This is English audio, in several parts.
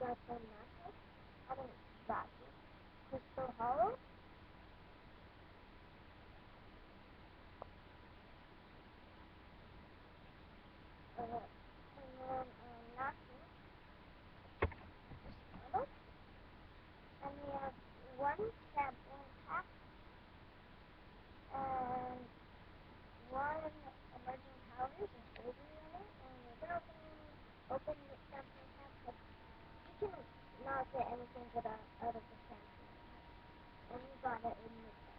Xatu Massive. I mean, Xatu. Crystal Hollow. And then Naku. Model. And we have one sampling pack. And one emerging powers and older unit. And we've been open the sampling pack, but you can not get anything good out of the sampling pack. And we got it in the pack.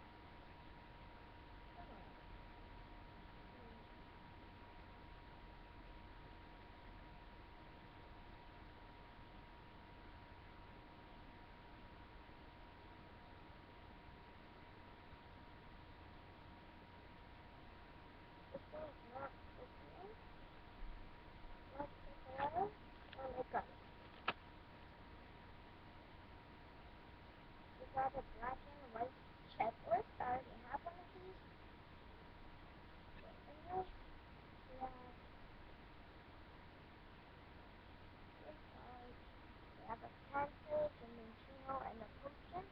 This is not opening. Let's take a look. And it got it. We got a black and white checklist. I already have one of these. We have a pancake, a Minchino, and a pumpkin.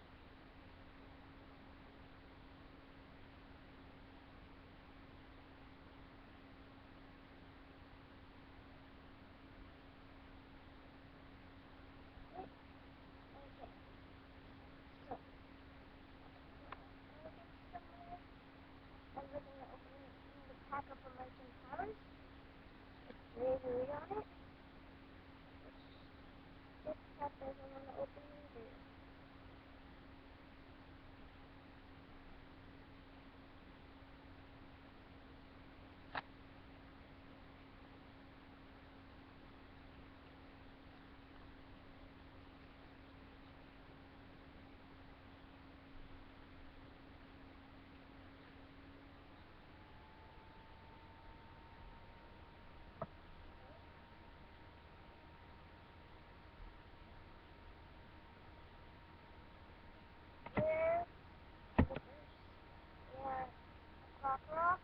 Pack of emerging powers. It's bravery on it. This stuff doesn't want to open either. Rock.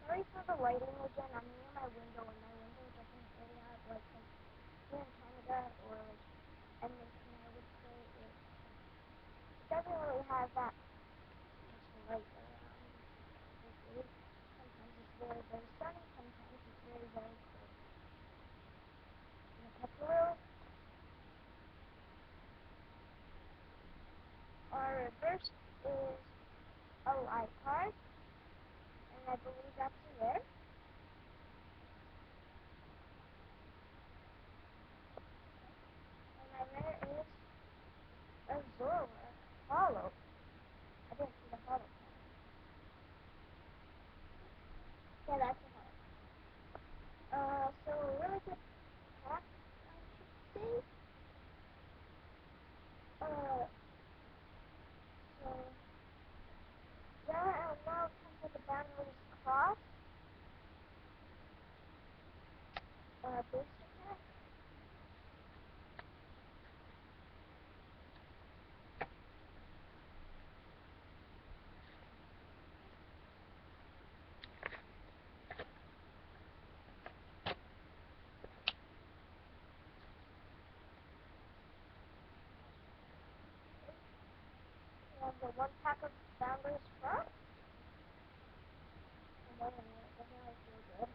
Sorry for the lighting again. I'm near my window, and my window doesn't really have like here in Canada or like Edmonton, I would say it doesn't really have that much light around. Sometimes it's very, very sunny. Sometimes it's very, very cold. And a little. Our reverse is a live card, and I believe that's a rare. And my rare is a Zora hollow. I didn't see the hollow card. Yeah, that's a hollow. So a really good pack, I should say. So yeah, and now comes with the boundless cross. Blister pack. And the one pack of boundless cross. And then it doesn't really feel good.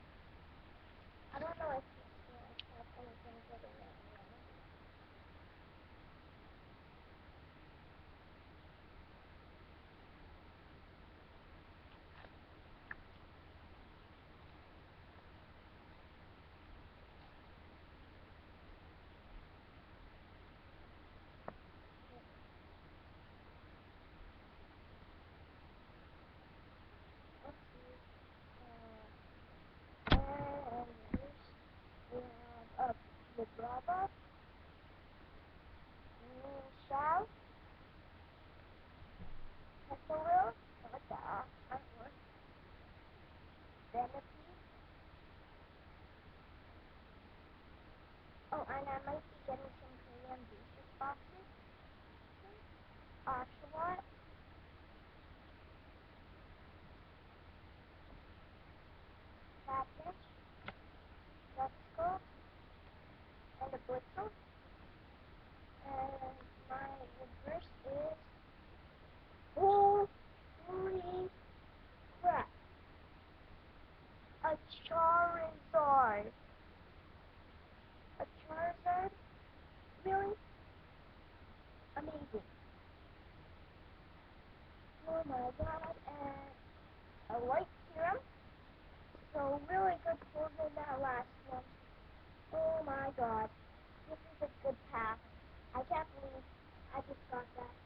I don't know if it's have anything good in it. The Brava, Shao, Petalil, I like the artwork, Vanity. Oh, and I might be getting some Korean booster boxes. Ocelot, Catfish, Let's and a Blister. And my reverse is holy crap, a Charizard. A Charizard? Really? Amazing. Oh my god, and a light serum. So really good pulls in that last one. Oh my god. This is a good pack. I can't believe I just got that.